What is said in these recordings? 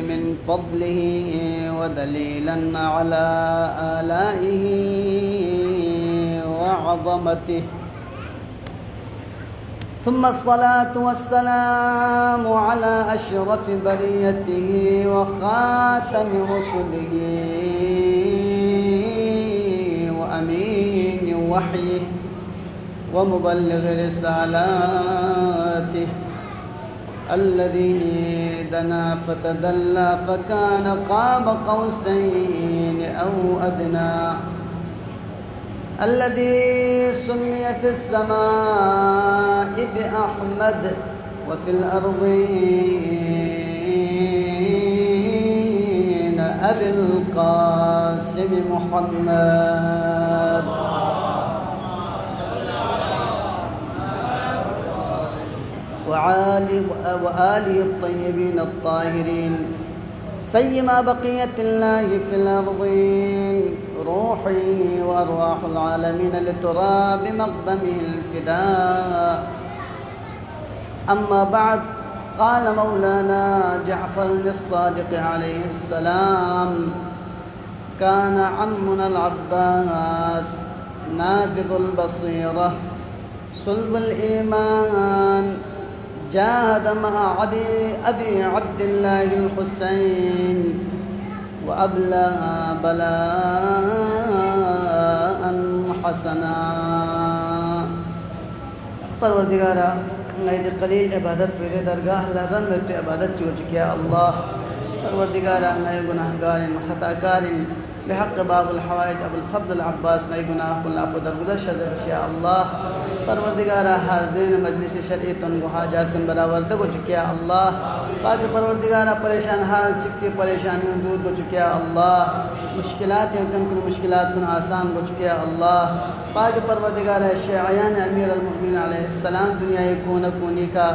من فضله ودليلا على آلائه وعظمته. ثم الصلاة والسلام على أشرف بريته وخاتم رسله وأمين وحيه ومبلغ رسالاته الذي دنا فتدلى فكان قاب قوسين أو أدنى، الذي سمي في السماء بأحمد وفي الأرضين أبي القاسم محمد. وآله الطيبين الطاهرين سيما بقية الله في الأرضين، روحي وأرواح العالمين لتراب مقدمه الفداء. أما بعد، قال مولانا جعفر الصادق عليه السلام: كان عمنا العباس نافذ البصيرة صلب الإيمان، جاهد مع أبي عبد الله الحسين وأبلى بلاء حسنا. परवरदिगारा नईद कलील इबादत मेरे दरगाह लरन में तो इबादत चो चुकिया अल्लाह। परवरदिगारा नए गुनाहगारिन खताकारिन बेहक बाबुल हवाइज अबुल फद्ल अब्बास नई गुनाह कुल आफो दरगुदर शद बसिया अल्लाह। परवरदिगारा हाज़रीन मजलिस शरई तन को हाजात कन बराबर दगो चुकिया अल्लाह। बाकी परवरदिगारा परेशान हाल चिक्की परेशानियों दूर को चुकिया अल्लाह। मुश्किलात कन कुन मुश्किलात कुन आसान को चुकिया अल्लाह। बाकी परवरदिगारा शयान अमीर अलमुमिनीन अलैहिस्सलाम दुनिया कोन कोनी का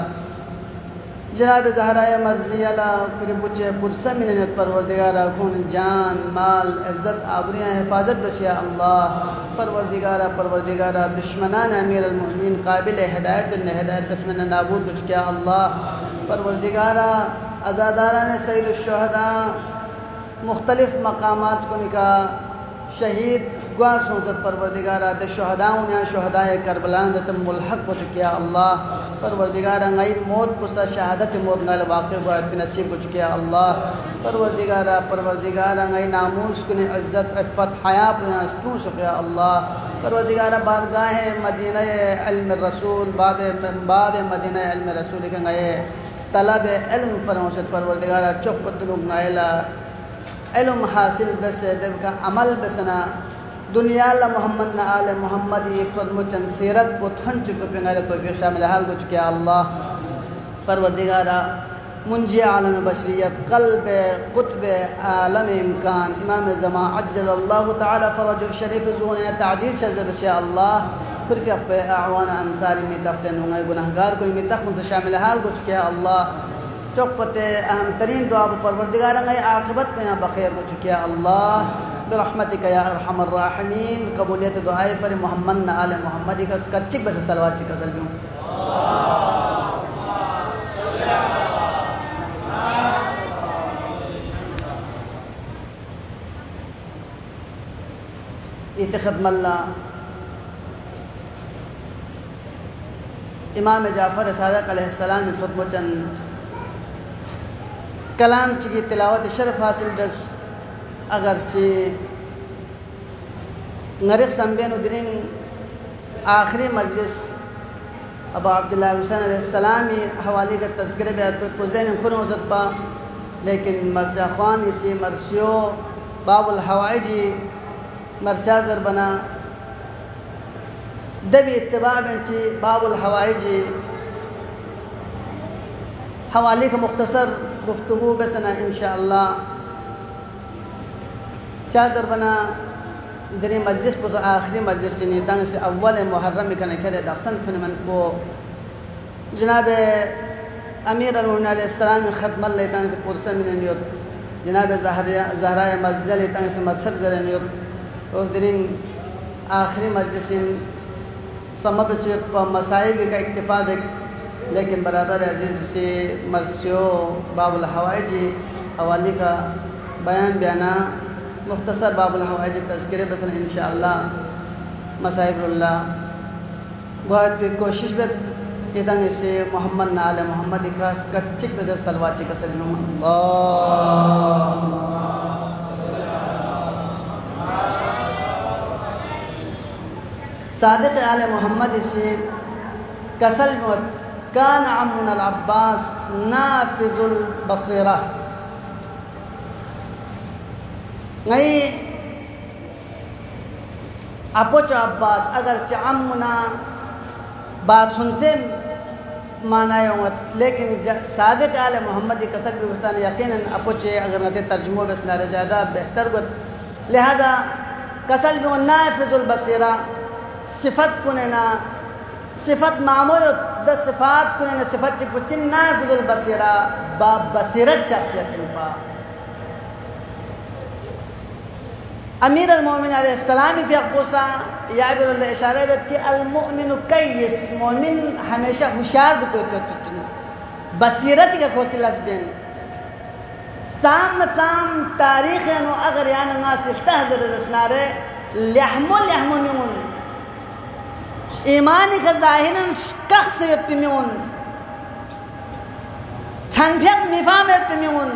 जनाब ज़हराए मर्ज़ी अला कुछ पुरसमिनत परवरदिगारा खून जान माल इज़्ज़त आबरियाँ हिफाजत बसिया अल्लाह। परवरदिगारा दुश्मनान अमीर अलमुमिनीन काबिल हिदायत न हिदायत बसमन नाबूद कुछ क्या अल्लाह। परवरदिगारा अज़ादारान सैयद शुहदा मुख्तलिफ़ मकामात को निका शहीद गुआ सोसत परवरदिगारा द शुहदाउन या शुहदाए करबलान दसम मुल्हक को चुकिया अल्लाह। परवरदिगारा नई मौत पुसा शहादत मौत नल वाक़े को नसीब को चुकिया अल्लाह। परवरदिगारा नई नामूस को इज़्ज़त इफ़्फ़त हया पुस्तू चुकिया अल्लाह। परवरदिगारा बारगाह मदीना इल्म रसूल बाब मदीना इल्म रसूल के नए तलब इल्म फरमोशत परवरदिगारा चौपतलुग नायला इल्म हासिल बस देव का अमल बसना दुनिया ला मोहम्मद न आल मोहम्मद इफ़्रत मुचन सीरत पुथन चुके पिंगाले तौफीक शामिल हाल को चुके अल्लाह। परवरदिगारा मुंजी आलम बशरियत क़ल्ब क़ुत्ब आलम इम्कान इमाम ज़मा अज्जलल्लाहु तआला फ़रजहु शरीफ ज़ुहून ताजील शज़ बशे अल्लाह। फिर पे आवान अंसारी में तहसीन गुनाहगार को में तख़ुन से शामिल हाल को चुके अल्लाह। चौपते अहम तरीन दुआ परवरदिगारा नई आक़िबत में यहाँ बख़ैर को चुके अल्लाह। बिरहमतिका या अरहमर राहिमीन। कबूलियत दुआए फर मोहम्मद न आल मोहम्मद का कच्चिक बस सलवात चिक असल क्यों इतखदमल्ला इमाम जाफ़र सादिक़ अलैहिस्सलाम फ़ुतबचन कलाम की तिलावत शरफ हासिल बस अगरचे नरिक संबेन उदरिंग आखिरी मजलिस अब अब्दुल्लाह हुसैन अलैहिस्सलाम हवाले का तज़किरे बेहद तो ज़हन खुन हो सकता, लेकिन मरसिया ख़वान इसी मरसियो बाबुल हवाइजी मरसिया ज़र बना दबी इत्तिबा बेंची बाबुल हवाइजी हवाले का मुख्तसर गुफ्तगू बसना इंशाअल्लाह चादर बना दरी मजलिस पुस आखिरी मजलिस ने तंग से अव्वल मुहर्रम में कने करे दसन थने मन को जनाब अमीर अलमुमिनीन अलैहिस्सलाम ख़त्म ले तंग से पुरसा में नियत जनाब ज़हरा मर्ज़ल तंग से मजहर जरे नियत और दिन आखिरी मजलिस समब से मसाइब का इक्तिफा, लेकिन बरादर अजीज़ से मरसियो बाबुल हवाइजी हवाली का बयान बयाना मुख्तसर बाबुल हवाइज तज़किरे बसन इंशाअल्लाह मसाइबुल्लाह बहुत की कोशिश बत कि तंग से मोहम्मद नाल मोहम्मद इकास कच्चिक बजे सलवाची का सल्लम अल्लाह सादिक आल मोहम्मद इसे कसल कान अम्मुन अल अब्बास नाफिजुल बसीरा नहीं अपोच अब्बास अगर अम्मुना बात सुनसे माना लेकिन सादिक आल मोहम्मद कसल भी हुसन यकीनन अपोचे अगर नते तर्जुमो बस नारे ज़्यादा बेहतर गुत लिहाजा कसल भी नाफिजुल बसीरा सिफत कुनेना सिफत मामूल द सिफात कुनेना सिफत चिकुचिन नाफिजुल बसीरा बा बसीरत शख्सियत इनफा अमीर अल-मोमिन अलैहिस्सलाम fi अक़ूसा याबिर इशारे बत कि अल-मुमिनु कय्यिस मोमिन हमेशा होशियार दुपे बसीरत का खोसिलस बिन चाम न चाम तारीख नो अगर यान नासिफ्ता हजर रसनारे लहमो लहमो मिउन ईमानी का ज़ाहिरन कख्स यत्मिउन छनफेक मिफाम यत्मिउन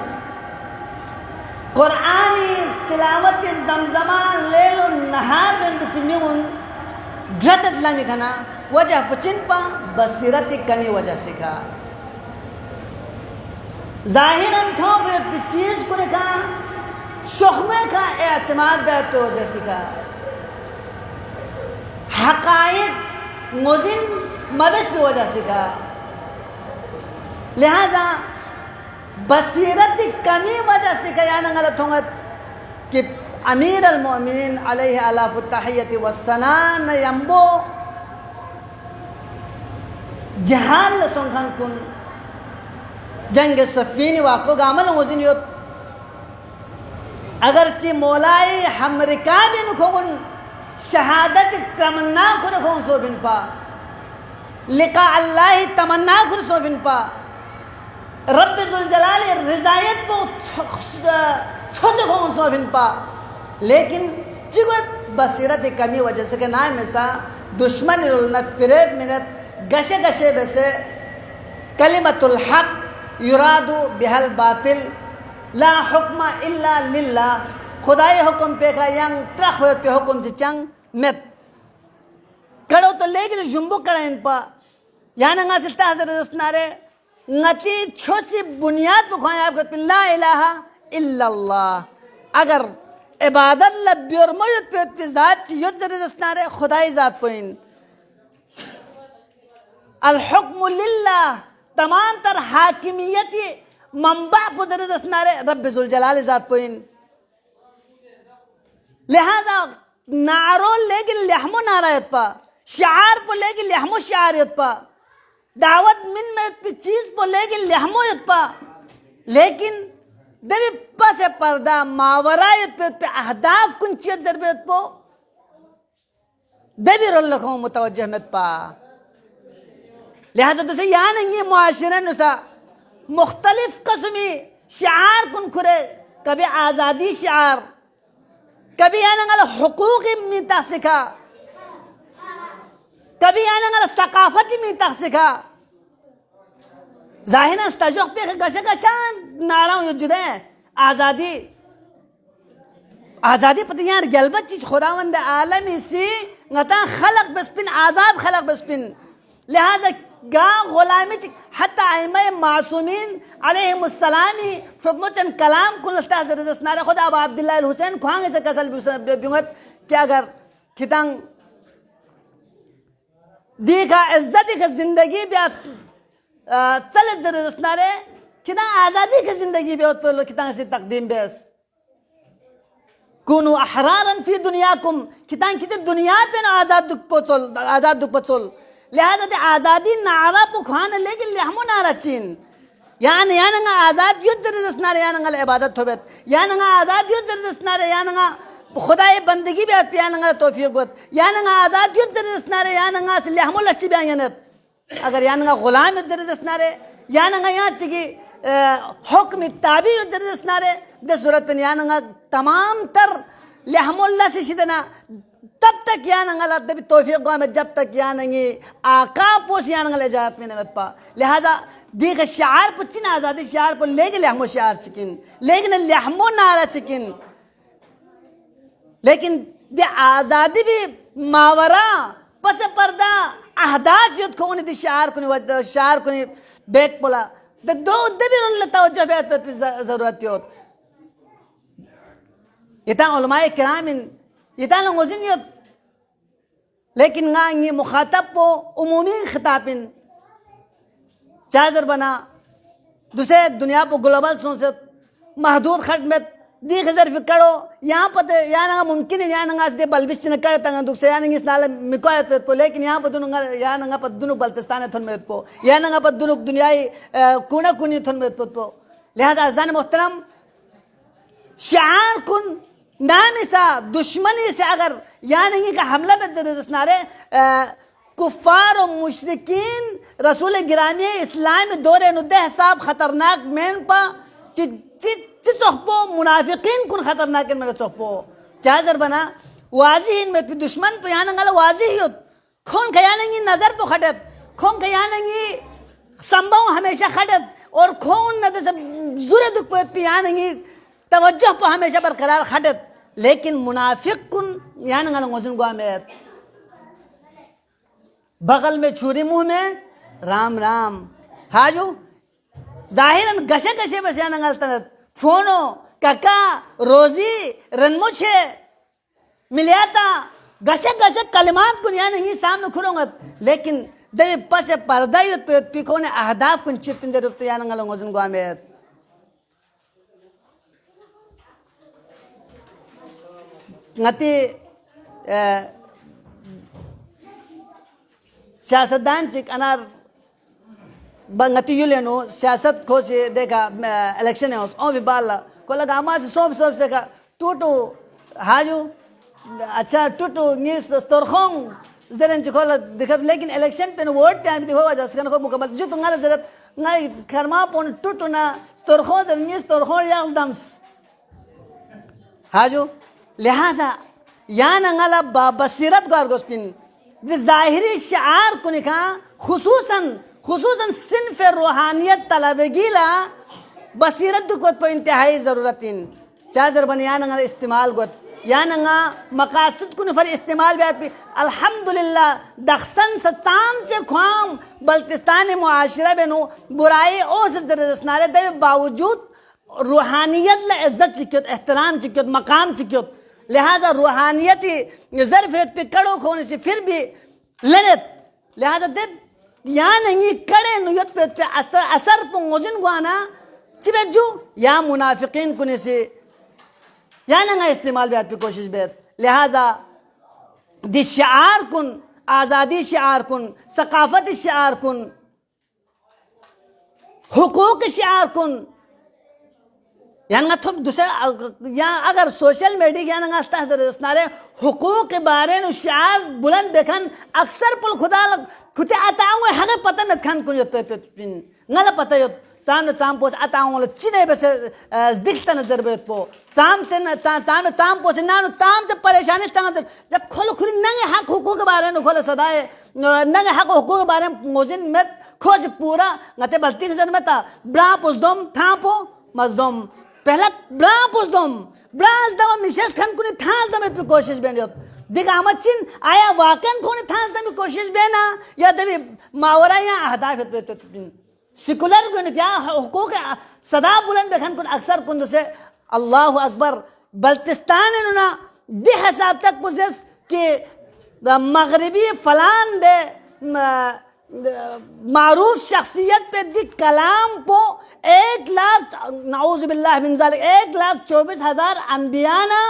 कुरानी तिलावत जमजमा लेलो नहार बंद पिमिउन घटत लामी खाना वजह पुचिन पा बसीरत कमी वजह से का ज़ाहिरन ठोफ चीज़ को देखा शुख्मे का एतमाद बैत वजह से का हक़ाइक़ मुज़िन मदद की वजह से का लिहाजा बसीरत कमी वजह से का यान गलत होंगे कि अमीर अल-मोमिनीन अलैहि अलाफ़ु तहियत वस्सना न यम्बो जहान लसोंखन कुन जंग सफ़ीन वाक़ो गामल मुज़िन योत अगरचे मौलाई हमरिका बिन खोगुन शहादत तमन्ना खुद खों सो बिन पा लिका अल्लाह तमन्ना खुद सो बिन पा रब ज़ुल जलाल रिज़ायत तो छोटे खों सो बिन पा लेकिन चिगत बसीरत कमी वजह से के नाम ऐसा दुश्मन न फिरेब मिनत गशे गशे वैसे कलिमतुल हक युरादु बिहल बातिल ला हुक्म इल्ला लिल्लाह खुदाई हुक्म पे का यंग त्रख पे हुक्म जिचंग met करो तो लेकिन जुम्बो करा इन पा याना nga silta hazrat asnare ngati छोसी बुनियाद को खाया आपको ला इलाहा इल्लल्लाह अगर इबादत लब्योर मौत पे ज़ात युद्ध जरे असनारे खुदाई ज़ात पोइन अल हुक्म लिल्लाह तमाम तर हाकिमियत मंबा पुदर असनारे रब ज़ुल जलाल ज़ात पोइन लिहाजा नारो लेकिन लहमो नारायत पा शार पो लेकिन लहमो शारियत पा दावत मिन में चीज पो लेकिन लहमो यत पा लेकिन देवी पसे पर्दा मावरायत पे अहदाफ कुंचियत जरबेत पो देवी रोल लखों मुतवज्जह मत पा लिहाजा तो से यहाँ नहीं मुआशरे नुसा मुख्तलिफ कस्मी शार कुन खुरे कभी आज़ादी शार कभी याना गला हुकूक मीता सिखा कभी याना गला सकाफती मीता सिखा जाहिर है तजुक पे गशे गशान नाराओं युजुदे आज़ादी आज़ादी पता यार गलबत चीज़ खुदावंद आलमी सी गता खलक बस्पिन आज़ाद खलक बस्पिन लिहाजा गा गुलामी हत्ता आइमा मासूमीन अलैहिमुस्सलामी फुकमुचन कलाम कुलस्ता जरजस नारे खुदा अब अब्दुल्लाह हुसैन खुआंगे से कसल बिंगत क्या अगर खितांग दी का इज्जत की जिंदगी भी चले जरजस नारे कितना आज़ादी की जिंदगी भी उत पर कितना से तकदीम बेस कुनु अहरारन फी दुनियाकुम कितना कितने दुनिया पे ना आज़ाद दुख पचोल लिहाजा ते आज़ादी नारा पुखान लेकिन लहमो नारा चीन यान यानंगा आज़ाद युद्ध जरजस नारे यानंगा इबादत होबत यानंगा आज़ाद युद्ध जरजस नारे यानंगा खुदाई बंदगी भी आती यानंगा तौफीक होत यानंगा आज़ाद युद्ध जरजस नारे यानंगा से लहमो लस्सी बयानत अगर यानंगा गुलाम युद्ध जरजस नारे यानंगा यहाँ चिकी हुक्म ताबी जरसनारे दे सूरत पे यानंगा तमाम तर लहमुल्ला से शिदना तब तक यानंगा दबी तौफीक गो में जब तक यानंगी आका पोस यानंगा ले जात में नमत पा लिहाजा देख शार पुचिन आज़ादी शार पर लेके लहमो शार चिकिन लेकिन लहमो नारा चिकिन लेकिन दे आज़ादी भी मावरा पस पर्दा अहदाफ युद्ध को दी शार को बैक पोला द दो दबी रन लता वजह बेत पे ज़रूरत योत इतना उलमाए किरामिन इतना लोगों योत लेकिन ना ये मुखातब को उमूमी खिताबिन चादर बना दूसरे दुनिया पर ग्लोबल सोचत महदूद खदमत दी खजर फिकरो यहाँ पर यहाँ मुमकिन है यहाँ दे बलबिश न करे तंग दुख से यहाँ इस नाले मिकोयत पे लेकिन यहाँ पर दुनु यहाँ पर दुनु बल्तिस्तान है थन में पो यहाँ पर दुनु दुनियाई कोना कोनी थन में पो लिहाजा अज़ान मोहतरम शार कुन नाम सा दुश्मनी से अगर यहाँ का हमला पे जरसनारे कुफ़ार और मुशरिकीन रसूल गिरामी इस्लाम दौरे नुद्दे हिसाब खतरनाक मैन पा चौपो मुनाफिकीन कुन खतरनाक मेरे चौपो चादर बना वाजी में दुश्मन पे यानंगल वाजी युद्ध खून खयानंगी नजर पे खटत खून खयानंगी संभव हमेशा खटत और खून न जैसे जुरे दुख पे यानंगी तवज्जो पे हमेशा बरकरार खटत लेकिन मुनाफिक कुन यानंगल मोजन गुआ में बगल में छुरी मुंह में राम राम हाजू जाहिरन गशे गशे बस यानंगल तनत फोनो काका रोजी रनमुछे मिलियाता गशे गशे कलिमात कुन या नहीं सामने खुरोंगत लेकिन दे पसे पर्दा युत पे पिको ने अहदाफ कुन चित पिंदे रुपते या नंगल ngozen गो आमेत ngati सियासतदान चिक अनार बंगती युलेनो सियासत को से देखा इलेक्शन है उस भी बाला को लगा आमाज सोब से का टूटू हाजू अच्छा टूटू नीस स्टोरखों ज़रन चिकोला देखा लेकिन इलेक्शन पे वोट टाइम देखो वजह से को मुकम्मल जो तुंगाला ज़रत ngai खरमा पोन टूटू ना स्टोरखों ज़रन नीस स्टोरखों यार दम्स हाजू लिहाजा या नंगाला बसीरत गारगोस्पिन ज़ाहिरी शार को निका खुसूसन सिन्फ रूहानियत तलबगीला बसीरत दुखत पर इंतहाई ज़रूरतिन चादर बन या नंगा इस्तेमाल गोत या नंगा मकासद को नफर इस्तेमाल भी आती अल्हम्दुलिल्लाह दख्सन सताम से ख्वाम बल्तिस्तान मुआशरा बेनो बुराई और से जरसनारे दे बावजूद रूहानियत ला इज्जत चिक्योत एहतराम चिक्योत मकाम चिक्योत लिहाजा रूहानियती ज़रफ़ियत पे कड़ो खोने से फिर भी लनत लिहाजा दे यहाँ नहीं कड़े नुयत पे असर पंगोजिन गुआना चिबे जो या मुनाफिकीन कुने से या नंगा इस्तेमाल बेत पे कोशिश बेत लिहाजा दि शिआर कुन आज़ादी शिआर कुन सकाफत शिआर कुन हुकूक शिआर कुन यानगा थोप दूसरे या अगर सोशल मीडिया यानगा स्तारे हुकूक के बारे में शार बुलंद देखन अक्सर पुल खुदा खुते आताऊं हगे पता में खान कुन यत पिन ngala पता यत चाम पोस आताऊं ल चिने बसे दिखता नजर बेत पो चाम पोस नानु चाम से परेशानी चांग जब खोल खुरी नंगे हक हुकूक के बारे में खोल सदाए नंगे हक हुकूक के बारे में मोजिन में खोज पूरा ngate बल्ती के जन में ता ब्रा पोसदम थापो मजदम पहला ब्रा पोसदम ब्राज दम मिशेस खान कुनी थास दम पे कोशिश बेनियत दिख अहमदचिन आया वाकन कोनी थास दम कोशिश बेना या दबी मावरा या अहदाफ पे सेकुलर को क्या हुकूक सदा बुलंद बेखन कुन अक्सर कुन से अल्लाह अकबर बल्तिस्तान ना दे हिसाब तक पुजेस कि मगरबी फलान दे मारूफ शख्सियत पे दी कलाम को 1,00,000 नाउज़ बिल्लाह मिन ज़ालिक 1,24,000 अम्बियाना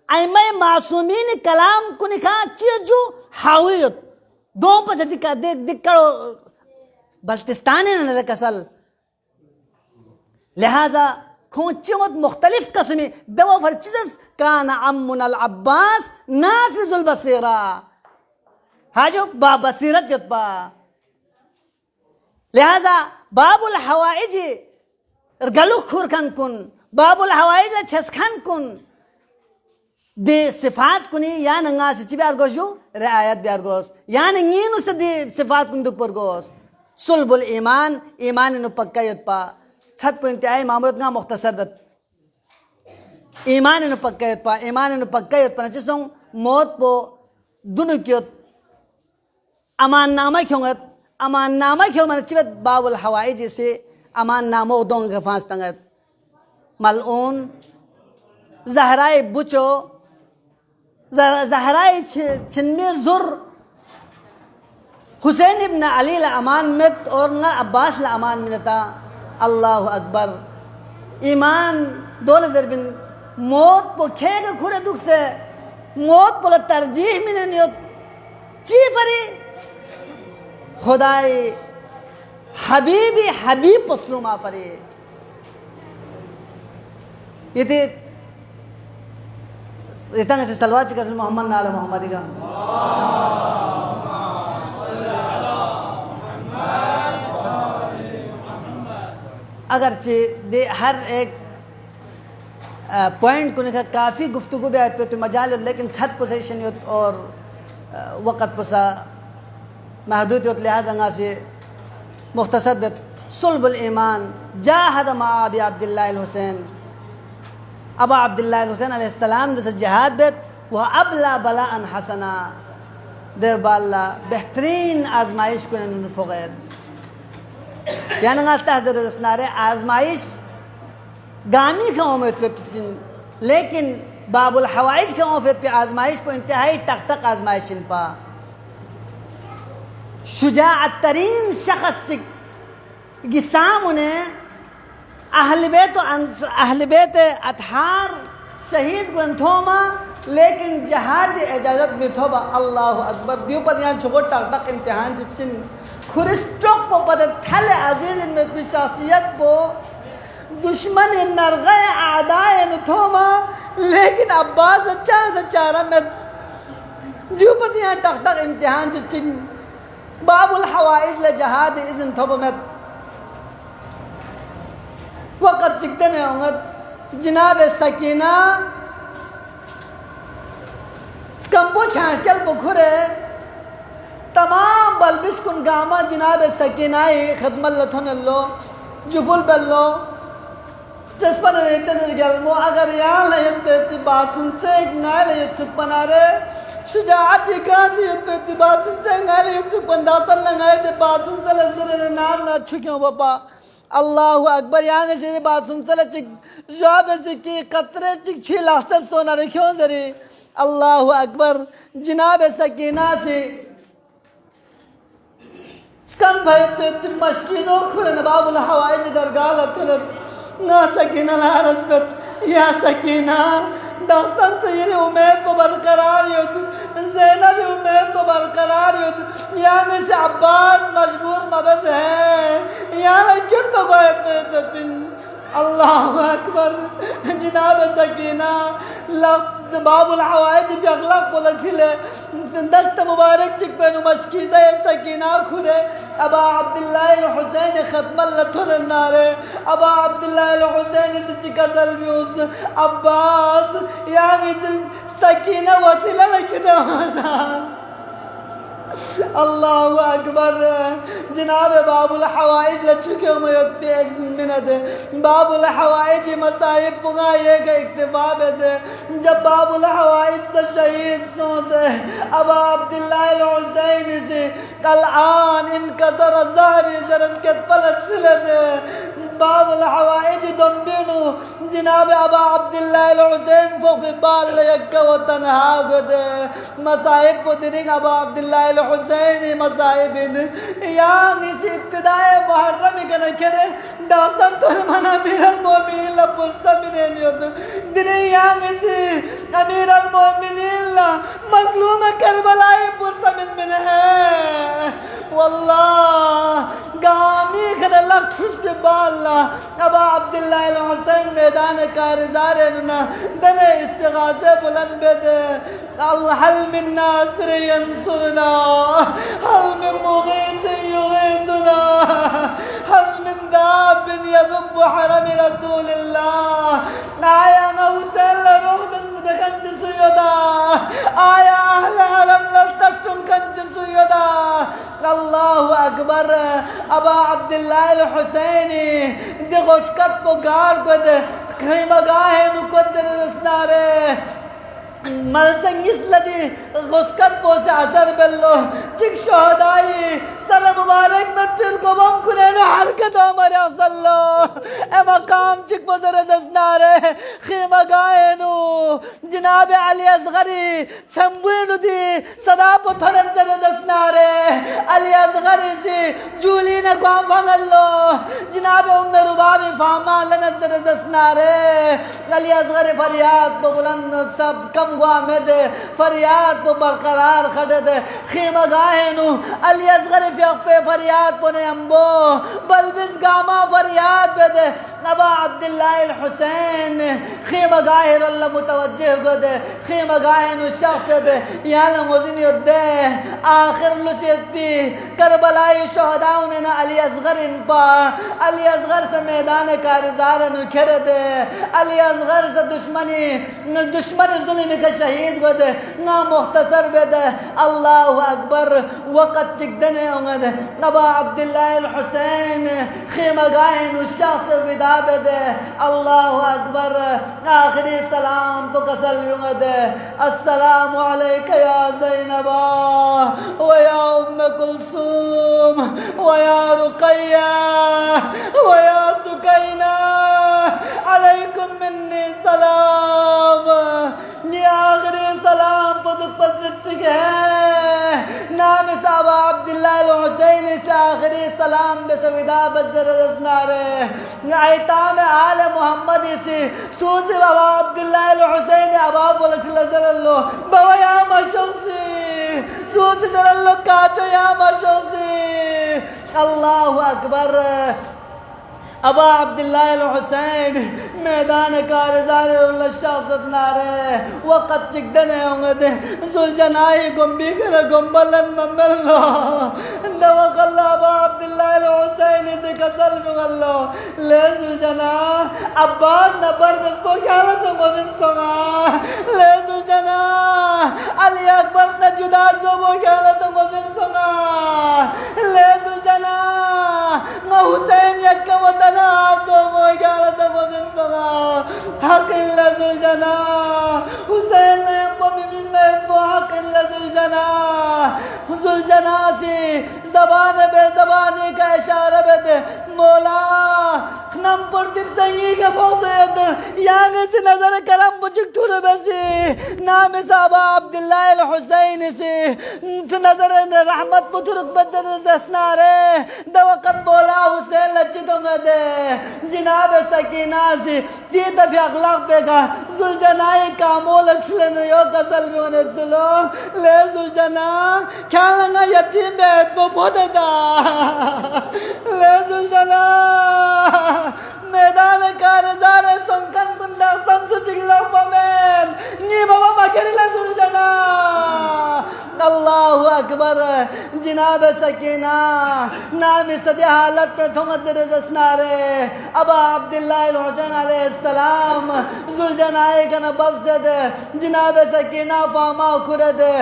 आइमे मासूमीन कलाम को निका चीजू हावियत दो पर दिक्का दिक्कड़ो बल्तिस्तान ने कसल लिहाजा खोचियत मुख्तलिफ कस्मी दवा फरचिज़ कान अम्मुन अल अब्बास नाफिजुल बसीरा हाजो बा बसीरत यतबा लिहाजा बाबुल हवाइजी galuk khurkan kun babul hawaij la cheskan kun de sifat kuni ya nanga sichi biar goshu riayat biar gos ya ngin us de sifat kun duk por gos sulbul iman iman nu pakkayat pa sat point ay mamut nga mukhtasar dat iman nu pakkayat pa na chisong mot po dunukyot aman nama kyongat aman nama kyong man chibet babul hawaij se aman namo dong ka fas tangat mal'un zahrai bucho zahrai chinme zur Hussain इब्न अली ला अमान मित और ना अब्बास ला अमान मिलता अल्लाह अकबर ईमान 2000 बिन मौत पो खेगा खुरे दुख से मौत पो तरजीह मिने नियत चीफरी खुदाई हबीबी हबीब पसलू माफरी ये इतना से सलवात चिकन मोहम्मद नाला मोहम्मदी का अगरचे दे हर एक पॉइंट को निका काफ़ी गुफ्तगू भी आयत पे तो मजाल लेकिन सद पोजीशन और वक़्त पसा महदूद लिहाजा अंगा से मुख्तसर बेत सुल्बुल ईमान जाहद मा अबी अब्दुल्लाह हुसैन अबा अब्दुल्लाह हुसैन अलैहिस्सलाम दस जिहाद बेत वह अबला बला अन हसना दे बाला बेहतरीन आजमाइश को न फगैर यानी आता है ज़रा दसनारे आजमाइश गामी का उम्मीद पे लेकिन बाबुल हवाइज का उम्मीद पे आजमाइश पे इंतहाई तक तक आजमाइश इन पा शुजाअत तरीन शख्स गिसाम उन्हें अहल बेत अतहार शहीद गुंथोमा लेकिन जहाद इजाज़त में थोबा अल्लाह अकबर दियो पर यहाँ छोटे तक तक इम्तिहान चिन खुरिस्टोक को पता थले अजीज़ में की शासियत को दुश्मन नरग़े आदाए न थोमा लेकिन अब्बास अच्छा से चारा में दियो पर यहाँ तक तक इम्तिहान चिन बाबुल हवाइज ले जहाद इज़न थोबा में वक़्त चिकते ने होंगे जनाब सकीना स्कंबो छांटल बुखुरे तमाम बलबिस कुन गामा जनाब सकीनाई खदमल लथनल्लो जुबुल बल्लो जसपन रेचन गलमो अगर यहाँ लयत बेती बात सुन से नाय लयत सुपनारे शुजाअत दिखासी बेती बात सुन से नाय लयत सुपन दासन लगाए से बात सुन से लज़रे नाम ना छुक्यों बापा अल्लाह अकबर यहाँ से बात सुन से लचिक जवाब से कि कतरे चिक छील सब सोना रखियों जरी अल्लाह अकबर जनाब सकीना से स्कम भाई पे मस्कीज़ो खुले नबाबुल हवाइज दरगाह लतुलत ना सकीना लारसबत या सकीना दास्तान से ये उम्मीद को बरकरार युद्ध ज़ैनब उम्मीद को बरकरार युद्ध यहाँ में से अब्बास मजबूर मबस है यहाँ क्यों तो गए बिन अल्लाह अकबर जनाब सकीना बाबुल हवाइज भी अगला बोला खिले दस्त मुबारक चिक बेनु मशकीज़ा सकीना खुदे अबा अब्दुल्लाह हुसैन खत्मल लथुर नारे अबा अब्दुल्लाह हुसैन से चिकसल व्यूस अब्बास यानी सकीना वसीला लकिदा अल्लाह अकबर जनाब बाबुल हवाइज लचुके उम्मीद मिनत बाबुल हवाइज मसाइब पुगा ये का इक्तिफाब है जब बाबुल हवाइज से शहीद सो से अबा अब्दुल्लाह हुसैन से कल आन इनकसर ज़हरी जरस के पलट सिलते बाबुल हवाइज दम्बिनु जनाब अबा अब्दुल्लाह हुसैन फुक बाल यक्का व तन्हा गदे मसाइब पुदरिंग अबा अब्दुल्लाह हुसैन मसाइबिन यानी से इब्तिदाए मुहर्रम कने करे दासन तो मना अमीरुल मोमिनीन ला पुरसा बिनेनियत दिने यानी से अमीरुल मोमिनीन ला मजलूम करबलाई पुरसा बिन है वल्लाह गामी करे लख्श पे बाला अबा अब्दुल्लाह हुसैन मैदान कारज़ार ना दने इस्तिगासे बुलंद बेदे अल्लाह हल मिन नासिर यंसुरना हल मिन मुगीस युगीसुना हल मिन داب يذب حرم رسول الله آيا حسين رغم بكنج سيدا آيا أهل حرم لتستن كنج سيدا الله أكبر أبا عبد الله الحسيني دي غسكت بغار قد خيمة غاهي نكت زرسناره मलसंगिस लदी गुस्कत पोसे असर बेल्लो चिक शहदाई सर मुबारक मत फिर को बम कुने न हरकत हमारे असल्लो ए मकाम चिक पोसे रजसनारे खीमा गायनु जनाब अली असगरी संबुनु दी सदा पुथरन रजसनारे अली असगरी से जूली ने काम भंगल्लो जनाब उम्मे रुबाबी फामा लनत रजसनारे अली असगरी फरियाद बुलंद सब कम में फरियाद को बरकरार खड़े दे खीमा गायनु अली असगर फिक पे फरियाद पुने अम्बो बलबिस गामा फरियाद पे दे नबा अब्दुल्लाह अल हुसैन खीमा गाहिर अल्लाह मुतवज्जिह को दे खीमा गायनु शख्स दे याला मुजिन दे आखिर लुसियती करबलाई शहदाओं ने ना अली असगर इन पा अली असगर से मैदान कारज़ार नु खेर दे अली असगर से दुश्मनी जुल्म का शहीद को दे ना मुख्तसर बे दे अल्लाह अकबर वक़्त चिकदने होंगे दे नबा अब्दुल्लाह अल हुसैन खीमा गायन शख्स विदा बे दे अल्लाह अकबर आखिरी सलाम तो कसल होंगे दे अस्सलामु अलैका या ज़ैनबा व या उम्म कुलसूम व या रुक़य्या व या सुकैना अलैकुम मिन्नी सलाम ये आखिरी सलाम पदक पसरत है नाम साहबा अब्दुल्लाह अल हुसैन से आखिरी सलाम बेसविदा बजर रसनारे आयताम आल मोहम्मद से सूसी बाबा अब्दुल्लाह अल हुसैन अबा बोलखला जरल्लो बाबा या मशौसी सूसी जरल्लो काचो या मशौसी अल्लाहु अकबर अबा अब्दुल्लाह अल हुसैन मैदान कारज़ार शासत नारे वक़्त चिकदने होंगे दे सुलझनाई गुम्बी करे गुम्बलन मम्बलो दवकल्ला अबा अब्दुल्लाह अल हुसैन से कसल मुगल्लो ले सुलझना अब्बास नबर बसको क्या लसो गोजिन सोना ले सुलझना अली अकबर न जुदा सोबो क्या लसो गोजिन सोना ले सुलझना न हुसैन यक्का वतना सोबो क्या लसो गोजिन सोना हक इल्ला सुलझना हुसैन ने अम्बो मिमिन में बो हक इल्ला सुलझना सुलझना से ज़बान बेज़बानी का इशारा बेदे मौला नम पर दिप संगी के फौसयत यांग से नजर करम बुझक थुर बसे नाम साहबा अब्दुल्लाह अल हुसैन से नजर रहमत बुथुरक बदर जसनारे दवकत बोला हुसैन लचितोंगे दे जनाब सकीना से दी दफे अखलाक बेगा जुलजनाई कामोल अक्षलन यो कसल में उन्हें सुलो ले जुलजना क्या लंगा यतीम बेद वो बोधदा ले जुलजना मैदान कारज़ार संकन कुंदा संसुचिला पमेन नी बाबा मकेरिला जुलजना अल्लाहु अकबर जनाब सकीना नाम सदी हालत पे थोंगत जसनारे अबा अब्दुल्लाह अल हुसैन अलैहिस्सलाम जुलजनाए का नबव से दे जनाब सकीना फामा खुरे दे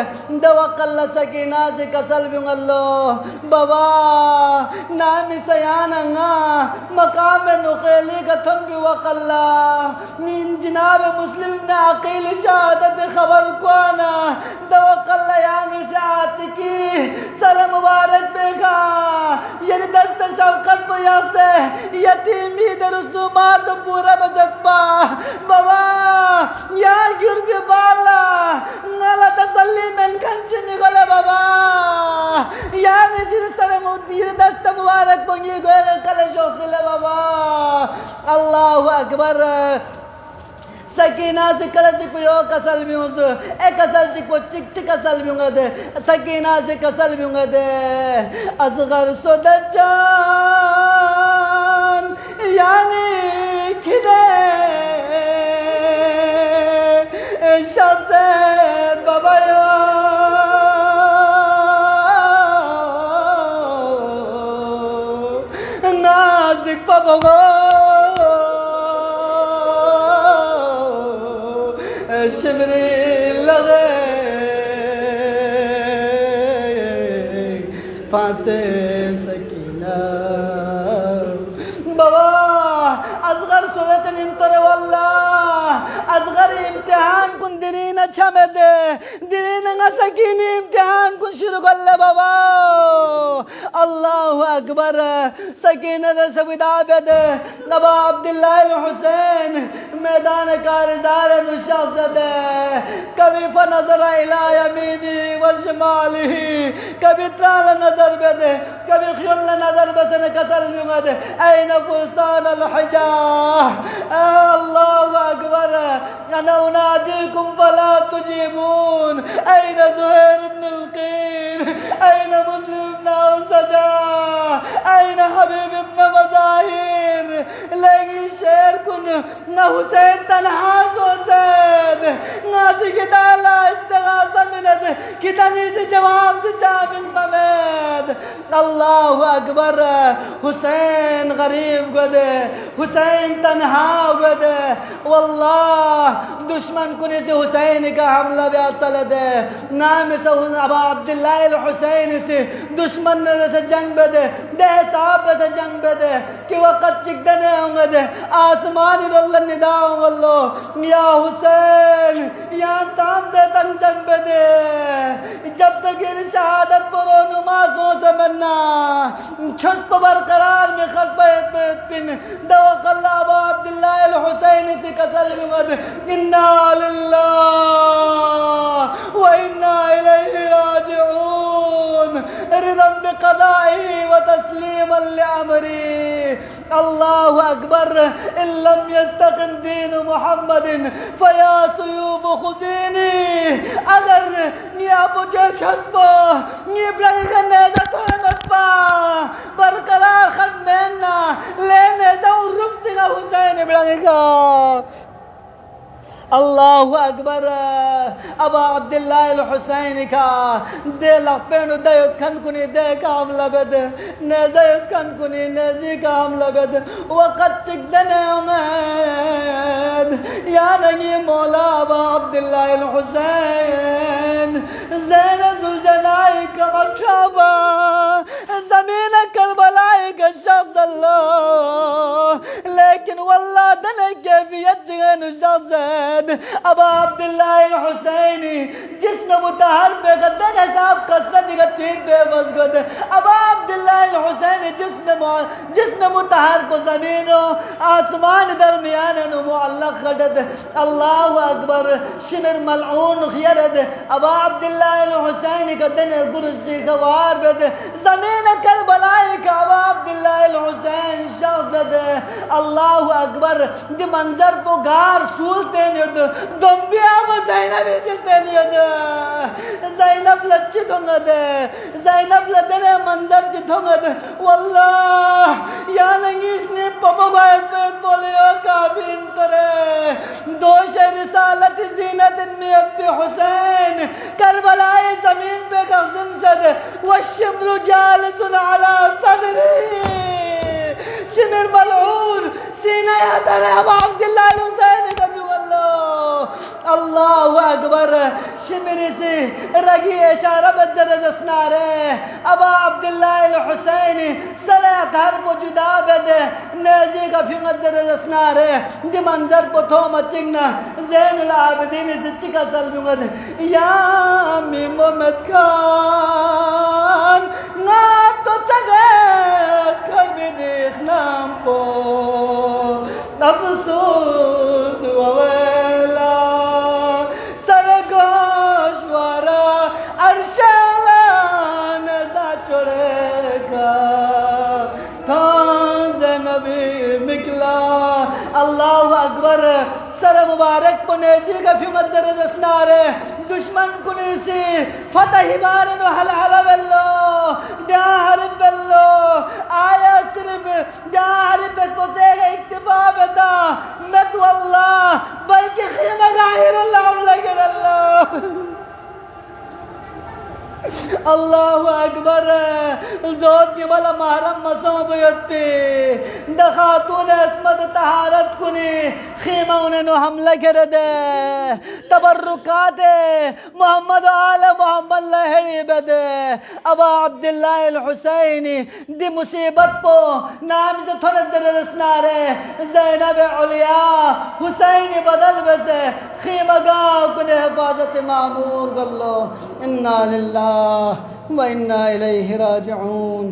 दवकल्ला सकीना से कसल बिंगल्लो बाबा नाम सयानंगा मकाम नुखेली का थन भी वकल्ला जनाब मुस्लिम ने अकील शहादत खबर को आना दवकल्ला की सर मुबारक बेगा ये दस्त शौकत बया से यतीमी दरसुमात पूरा बजट पा बाबा या गिरबी बाला नला तसल्ली में कंची निकले बाबा या निशिर सर ये दस्त मुबारक बंगी गोए कले शोसले बाबा अल्लाहु अकबर सकीना से कल चिक यो कसल भी उस ए कसल चिक वो चिक चिक कसल भी होंगे दे सकीना से कसल भी होंगे दे असगर सुदचान यानी खिदे शासे बाबायो नाज़ बगो शिमरी लगे फांसे सकीना बाबा असगर सूरज निंतरे वल्लाह असगर इम्तिहान कुन दिरीन अच्छा में दे दिरीन ना सकीनी इम्तिहान कुन शुरू कर ले बाबा अल्लाह अकबर सकीना दे सविदा बेदे नबा अब्दुल्लाह हुसैन मैदान कारज़ार नुशाज़द कभी फनज़र इला यमीनी व शिमाली कभी त्राल नज़र बेदे कभी ख्युल नज़र बसन कसल बिगद ऐन फुरसान अलहिजा अल्लाह अकबर अना उनादीकुम फला तुजीबून ऐन ज़ुहैर इब्न अलक़ीन ऐन मुस्लिम इब्न औसजा ऐन हबीब इब्न मज़ाहिर लेकिन शेर कुन न हुसैन तन्हा सोसद नासी की ताला इस्तिगासा मिनद कितनी से जवाब से जामिन ममेद अल्लाह अकबर हुसैन गरीब गदे हुसैन तन्हा गदे वल्लाह दुश्मन कुने से हुसैन का हमला ब्याद सलदे नाम से अबा अब्दुल्लाह हुसैन से दुश्मन ने से जंग बदे दे साहब से जंग बदे कि वक़्त चिकदने होंगे दे आसमान रल्ला निदाओ वल्लो या हुसैन या साम से तंग जंग बदे जब तक ये शहादत परो नमाज हो समन्ना छुस पर बरकरार में खत बैत बैत पिन दवा कल्ला अबा अब्दुल्लाह हुसैन से कसल मुगद इन्ना लिल्लाह व इन्ना इलैहि राजिऊन रिदम बिक़दाई व तस्लीमन लिअमरी अल्लाह अकबर इल्लम यस्तक़िम दीन मुहम्मदिन फया सुयूफ खुज़ीनी अगर ये मुझे छस्पो ये ब्रग करने जा तो मत पा बरकरार खत मेना लेने जाऊं रुक सिंगा हुसैन ब्रग का अल्लाह अकबर अबा अब्दुल्लाह हुसैन का दे लपेन दयत खन कुनी दे काम लबद नजयत खन कुनी नजी काम लबद वक़्त चिकदने उमद या नगी मौला अबा अब्दुल्लाह हुसैन ज़ैन ज़ुलजनाई का मखबा ज़मीन करबलाई का शख्स अल्लाह लेकिन वल्लाह दने कैफियत जगह शख्स अबा अब्दुल्लाह हुसैनी जिसमें मुतहर पे गद्दा का साहब कसरत का तीन पे बस गद अबा अब्दुल्लाह हुसैनी जिसमें मुतहर को ज़मीन आसमान दरमियान नो मुअल्लक़ गदद अल्लाह अकबर शिमर मलऊन खियरद अबा अब्दुल्लाह हुसैनी का दिन गुरुजी खवार बद ज़मीन करबलाई का अबा अब्दुल्लाह हुसैन शख्सद अल्लाह अकबर दि मंजर को गार सूलते दोंबिया वो ज़ैनब इसीते नहीं होता ज़ैनब लच्ची धोंगा दे ज़ैनब लदने मंजर जितोंगा दे वल्लाह या नहीं इसने पपगोयत में बोले हो काफी इंतरे दो शरिसालत ज़ीनत मियत पे हुसैन करबलाई ज़मीन पे कज़म सद वो शिमरु जालिसुन अला सदरी शिमर मलऊन सीना याद है अबा अब्दुल्लाह हुसैन कभी अल्लाह अकबर शिमरी से रगी इशारा बजर जसनारे अबा अब्दुल्लाह हुसैन सलात हर मौजूदा बदे नजी का फिंगर जर जसनारे दि मंजर पथो मचिंगना ज़ैनुल आबिदीन से चिका सलमुगद या मोहम्मद खान ना तो चगेस कर भी देखना पो अफसोस ववेला सरगोशवारा अरशाला नज़ा चढ़ेगा थाज़ नबी मिकला अल्लाह अकबर सर मुबारक पुनेसी का फिमत जरजसनारे दुश्मन कुनीसी फतह बारन हल हल बेल्लो डाहर बेल्लो आया सिर्फ डाहर बेस्पोते का इक्तिफा बेदा मत वल्लाह बल्कि खीमा गाहिर अल्लाह लगे अल्लाह अल्लाहु अकबर जोत भी वाला महरम मसोबियत पे दखातून अस्मत तहारत कुने खीमा उन्हें हमला कर दे तबर्रुकात मोहम्मद आले मोहम्मद लहरी बदे अबा अब्दुल्लाह अल हुसैनी दी मुसीबत पो नाम से थोड़े दरसनारे ज़ैनब उलिया हुसैनी बदल बसे खीमगा कुने हिफाजत मामूर गल्लो इन्ना लिल्लाह व इन्ना इलैहि राजिऊन।